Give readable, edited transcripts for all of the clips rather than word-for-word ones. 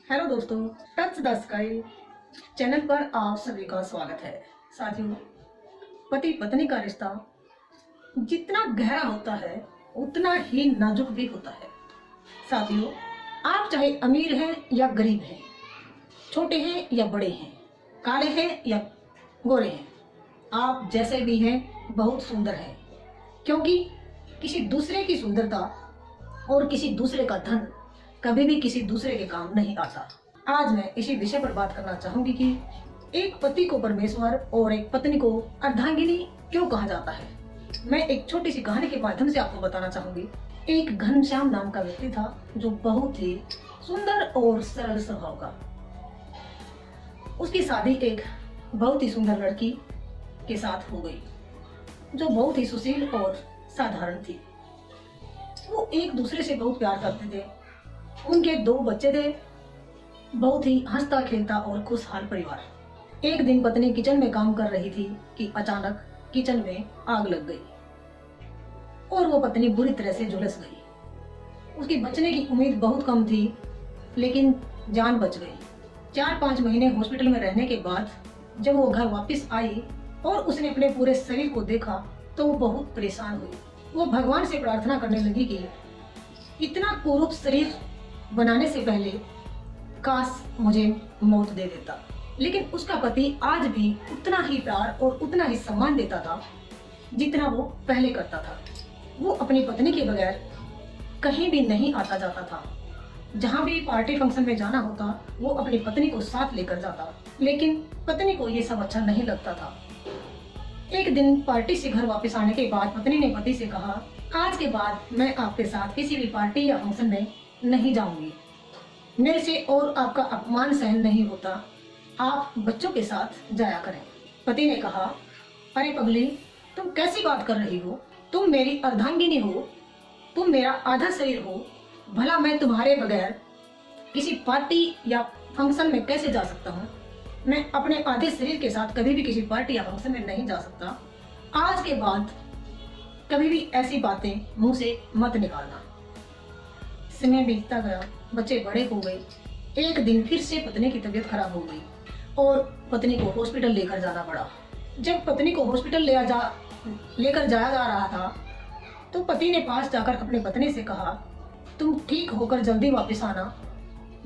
Hello दोस्तों, touch the sky channel पर आप सभी का स्वागत है। साथियों, पति पत्नी का रिश्ता जितना गहरा होता है उतना ही नाजुक भी होता है। साथियों, आप चाहे अमीर हैं या गरीब हैं, छोटे हैं या बड़े हैं, काले हैं या गोरे हैं, आप जैसे भी हैं बहुत सुंदर हैं, क्योंकि किसी दूसरे की सुंदरता और किसी दूसरे का धन कभी भी किसी दूसरे के काम नहीं आता। आज मैं इसी विषय पर बात करना चाहूंगी कि एक पति को परमेश्वर और एक पत्नी को अर्धांगिनी क्यों कहा जाता है। मैं एक छोटी सी कहानी के माध्यम से आपको बताना चाहूंगी। एक घनश्याम नाम का व्यक्ति था जो बहुत ही सुंदर और सरल स्वभाव का। उसकी शादी एक बहुत ही सुंदर लड़की के साथ हो गई जो बहुत ही सुशील और साधारण थी। वो एक दूसरे से बहुत प्यार करते थे। उनके 2 बच्चे थे, बहुत ही हंसता खेलता और खुशहाल परिवार। एक दिन पत्नी किचन में काम कर रही थी कि अचानक किचन में आग लग गई और वो पत्नी बुरी तरह से झुलस गई। उसकी बचने की उम्मीद बहुत कम थी, लेकिन जान बच गई। 4-5 महीने हॉस्पिटल में रहने के बाद जब वो घर वापस आई और उसने अपने पूरे शरीर को देखा तो वो बहुत परेशान हुई। वो भगवान से प्रार्थना करने लगी कि इतना कुरूप शरीर बनाने से पहले काश मुझे मौत दे देता। लेकिन उसका पति आज भी उतना ही प्यार और उतना ही सम्मान देता था जितना वो पहले करता था। वो अपनी पत्नी के बगैर कहीं भी नहीं आता जाता था। जहाँ भी पार्टी फंक्शन में जाना होता वो अपनी पत्नी को साथ लेकर जाता, लेकिन पत्नी को ये सब अच्छा नहीं लगता था। एक दिन पार्टी से घर वापस आने के बाद पत्नी ने पति से कहा, आज के बाद मैं आपके साथ किसी भी पार्टी या फंक्शन में नहीं जाऊंगी। मेरे से और आपका अपमान सहन नहीं होता। आप बच्चों के साथ जाया करें। पति ने कहा, अरे पगली, तुम कैसी बात कर रही हो? तुम मेरी अर्धांगिनी हो, तुम मेरा आधा शरीर हो। भला मैं तुम्हारे बगैर किसी पार्टी या फंक्शन में कैसे जा सकता हूँ? मैं अपने आधे शरीर के साथ कभी भी किसी पार्टी या फंक्शन में नहीं जा सकता। आज के बाद कभी भी ऐसी बातें मुंह से मत निकालना। समय बीतता गया, बच्चे बड़े हो गए। एक दिन फिर से पत्नी की तबीयत खराब हो गई और पत्नी को हॉस्पिटल लेकर जाना पड़ा। जब पत्नी को हॉस्पिटल लेकर जाया जा रहा था तो पति ने पास जाकर अपनी पत्नी से कहा, तुम ठीक होकर जल्दी वापस आना,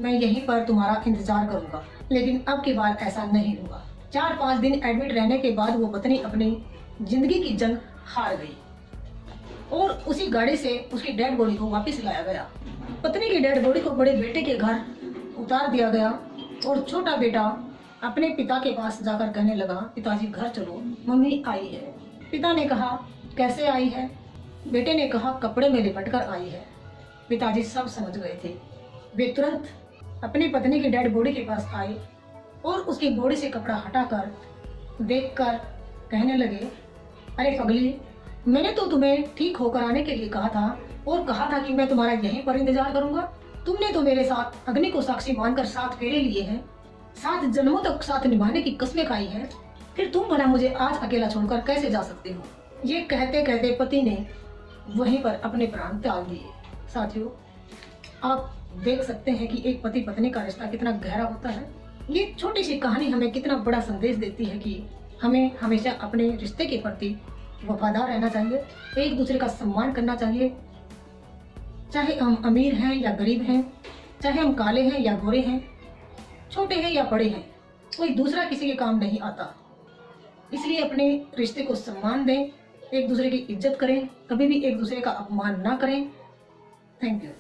मैं यहीं पर तुम्हारा इंतजार करूंगा। लेकिन अब की बार ऐसा नहीं होगा। 4-5 दिन एडमिट रहने के बाद वो पत्नी अपनी जिंदगी की जंग हार गई और उसी गाड़ी से उसकी डेड बॉडी को वापस लाया गया। पत्नी की डेड बॉडी को बड़े बेटे के घर उतार दिया गया और छोटा बेटा अपने पिता के पास जाकर कहने लगा, पिताजी घर चलो, मम्मी आई है। पिता ने कहा, कैसे आई है? बेटे ने कहा, कपड़े में लिपट कर आई है। पिताजी सब समझ गए थे। वे तुरंत अपनी पत्नी की डेड बॉडी के पास आए और उसकी बॉडी से कपड़ा हटाकर देखकर कहने लगे, अरे पगली, मैंने तो तुम्हें ठीक होकर आने के लिए कहा था और कहा था कि मैं तुम्हारा यहीं पर इंतजार करूंगा। तुमने तो मेरे साथ अग्नि को साक्षी मानकर 7 फेरे लिए हैं, 7 जन्मों तक साथ निभाने की कस्में खाई हैं। फिर तुम भला मुझे आज अकेला छोड़कर कैसे जा सकते हो? ये कहते कहते पति ने वहीं पर अपने प्राण त्याग दिए। साथियों, आप देख सकते हैं कि एक पति पत्नी का रिश्ता कितना गहरा होता है। ये छोटी सी कहानी हमें कितना बड़ा संदेश देती है कि हमें हमेशा अपने रिश्ते के प्रति वफादार रहना चाहिए, एक दूसरे का सम्मान करना चाहिए। चाहे हम अमीर हैं या गरीब हैं, चाहे हम काले हैं या गोरे हैं, छोटे हैं या बड़े हैं, कोई दूसरा किसी के काम नहीं आता। इसलिए अपने रिश्ते को सम्मान दें, एक दूसरे की इज्जत करें, कभी भी एक दूसरे का अपमान ना करें। Thank you.